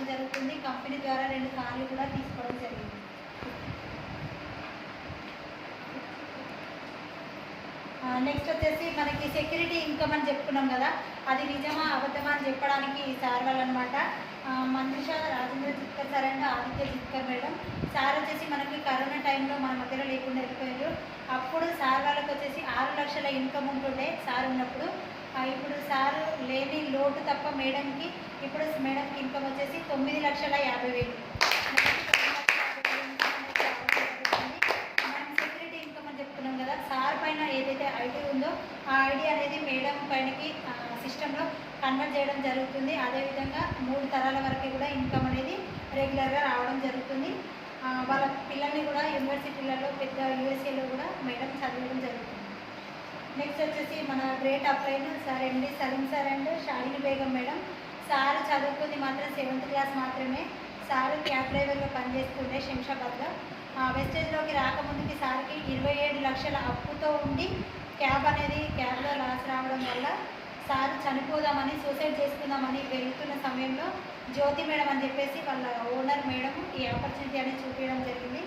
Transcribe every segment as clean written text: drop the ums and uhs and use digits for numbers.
రావడం జరుగుతుంది. కంపెనీ ద్వారా 2 కార్లు కూడా తీసుకోవడం జరిగింది. నెక్స్ట్ వచ్చేసి మనకి సెక్యూరిటీ ఇన్కమ్ అని చెప్పుకున్నాం కదా, అది నిజమా అబద్ధమా అని చెప్పడానికి ఈ సార్ వాళ్ళు అనమాట. Manjusha Rajendra Jitkar sir and Aditya Jitkar madam. Sir వచ్చేసి మనకి కరోనా టైంలో మన మధ్యలో లేకుండా వెళ్ళిపోయారు. అప్పుడు సార్ వాళ్ళకి వచ్చేసి 6 లక్షల ఇన్కమ్ ఉంటుండే సార్ ఉన్నప్పుడు. ఇప్పుడు సార్ లేని లోటు తప్ప మేడంకి ఇప్పుడు మేడంకి ఇన్కమ్ వచ్చేసి 9,50,000. సార్ పైన ఏదైతే ఐడి ఉందో ఆ ఐడి అనేది మేడం పైనకి సిస్టంలో కన్వర్ట్ చేయడం జరుగుతుంది. అదేవిధంగా 3 తరాల వరకు కూడా ఇన్కమ్ అనేది రెగ్యులర్గా రావడం జరుగుతుంది. వాళ్ళ పిల్లల్ని కూడా యూనివర్సిటీలలో పెద్ద యూఎస్ఏలో కూడా మేడం చదవడం జరుగుతుంది. నెక్స్ట్ వచ్చేసి మన great upline sir MD Saleem sir and Shahini Begum madam. Sir చదువుకుంది మాత్రం 7th క్లాస్ మాత్రమే. సార్ క్యాబ్ డ్రైవర్గా పనిచేస్తుండే శంషాబాద్లో. వెస్టేజ్లోకి రాకముందుకి సార్కి 27 లక్షల అప్పుతో ఉండి క్యాబ్లో లాస్ రావడం వల్ల సార్ చనిపోదామని సూసైడ్ చేసుకుందామని వెళ్తున్న సమయంలో జ్యోతి మేడం అని చెప్పేసి వాళ్ళ ఓనర్ మేడం ఈ ఆపర్చునిటీ అనేది చూపించడం జరిగింది.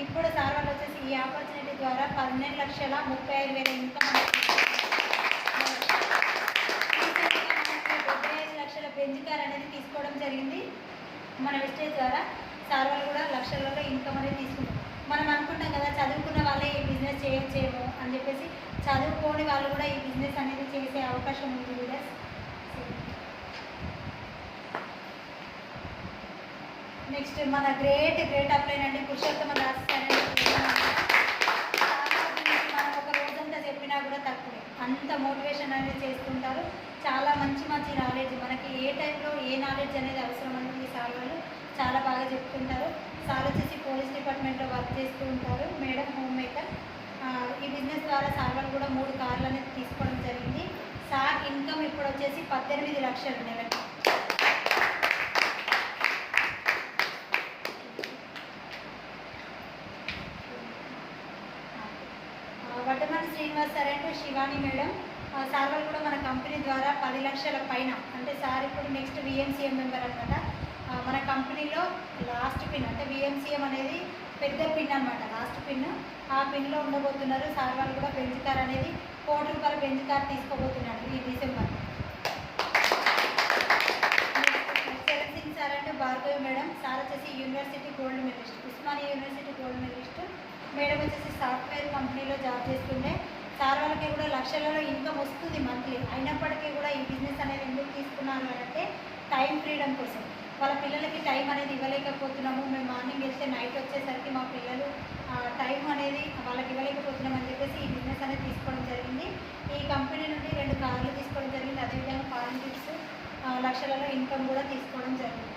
ఇప్పుడు సార్ వాళ్ళు వచ్చేసి ఈ ఆపర్చునిటీ ద్వారా 12,35,000 ఇన్కమ్ 75 లక్షల బెంజ్ కార్ అనేది తీసుకోవడం జరిగింది. మన వెస్టేజ్ ద్వారా సార్ వాళ్ళు కూడా లక్షలలో ఇన్కమ్ అనేది తీసుకుంటాం. మనం అనుకుంటాం కదా చదువుకున్న వాళ్ళే ఈ బిజినెస్ చేయొచ్చేమో అని చెప్పేసి, చదువుకోని వాళ్ళు కూడా ఈ బిజినెస్ అనేది చేసే అవకాశం ఉంది లీడర్స్. నెక్స్ట్ మన గ్రేట్ అప్లైన్ అంటే పురుషోత్తమ దాస్ సార్. మనం ఒక రోజంతా చెప్పినా కూడా తక్కువే, అంత మోటివేషన్ అనేది చేస్తుంటారు. చాలా మంచి నాలెడ్జ్, మనకి ఏ టైంలో ఏ నాలెడ్జ్ అనేది అవసరం అనేది సార్ వాళ్ళు చాలా బాగా చెప్తుంటారు. సార్ వచ్చేసి పోలీస్ డిపార్ట్మెంట్లో వర్క్ చేస్తూ ఉంటారు. Madam home maker. ఈ బిజినెస్ ద్వారా సార్ వాళ్ళు కూడా 3 కార్లు అనేది తీసుకోవడం జరిగింది. సార్ ఇన్కమ్ ఇప్పుడు వచ్చేసి 18 లక్షలు నెలకి. Vaddamani Srinivas sir and Shivani madam. Sir వాళ్ళు కూడా మన కంపెనీ ద్వారా 10 లక్షల పైన, అంటే సార్ ఇప్పుడు నెక్స్ట్ విఎంసీఎం మెంబర్ అనమాట. మన కంపెనీలో లాస్ట్ పిన్ అంటే విఎంసీఎం అనేది పెద్ద పిన్ అనమాట, లాస్ట్ పిన్. ఆ పిన్లో ఉండబోతున్నారు. సార్ వాళ్ళు కూడా బెంజ్ కార్ అనేది 1 కోటి రూపాయల బెంజ్ కార్ తీసుకోబోతున్నాడు ఈ డిసెంబర్. చరణ్ సింగ్ సార్ అంటే భార్గవి మేడం. సార్ వచ్చేసి university gold medalist, Osmania university gold medalist. Madam వచ్చేసి సాఫ్ట్వేర్ కంపెనీలో జాబ్ చేస్తుండే. సార్ వాళ్ళకి కూడా లక్షలలో ఇన్కమ్ వస్తుంది మంత్లీ. అయినప్పటికీ కూడా ఈ బిజినెస్ అనేది ఎందుకు తీసుకున్నారు అంటే టైం ఫ్రీడమ్ కోసం. వాళ్ళ పిల్లలకి టైం అనేది ఇవ్వలేకపోతున్నాము, మేము మార్నింగ్ వెళ్తే నైట్ వచ్చేసరికి మా పిల్లలు టైం అనేది వాళ్ళకి ఇవ్వలేకపోతున్నాం అని చెప్పేసి ఈ బిజినెస్ అనేది తీసుకోవడం జరిగింది. ఈ కంపెనీ నుండి 2 కార్లు తీసుకోవడం జరిగింది. అదేవిధంగా ఫారెన్ ట్రిప్స్ లక్షలలో ఇన్కమ్ కూడా తీసుకోవడం జరిగింది.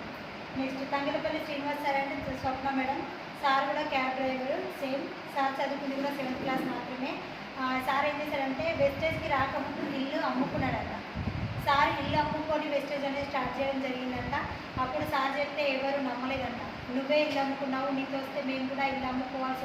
నెక్స్ట్ తంగలపల్లి శ్రీనివాస్ సార్ అంటే స్వప్న మేడం. సార్ కూడా క్యాబ్ డ్రైవర్ సేమ్. సార్ చదువుకుంది కూడా 7th క్లాస్ మాత్రమే. సార్ ఏం చేశారంటే వెస్టేజ్కి రాకముందు ఇల్లు అమ్ముకున్నాడట. సార్ ఇల్లు అమ్ముకొని వెస్టేజ్ అనేది స్టార్ట్ చేయడం జరిగిందంట. అప్పుడు సార్ చెప్తే ఎవరు నమ్మలేదంట. నువ్వే ఇల్లు అమ్ముకున్నావు, నీకు వస్తే మేము కూడా ఇల్లు అమ్ముకోవాల్సి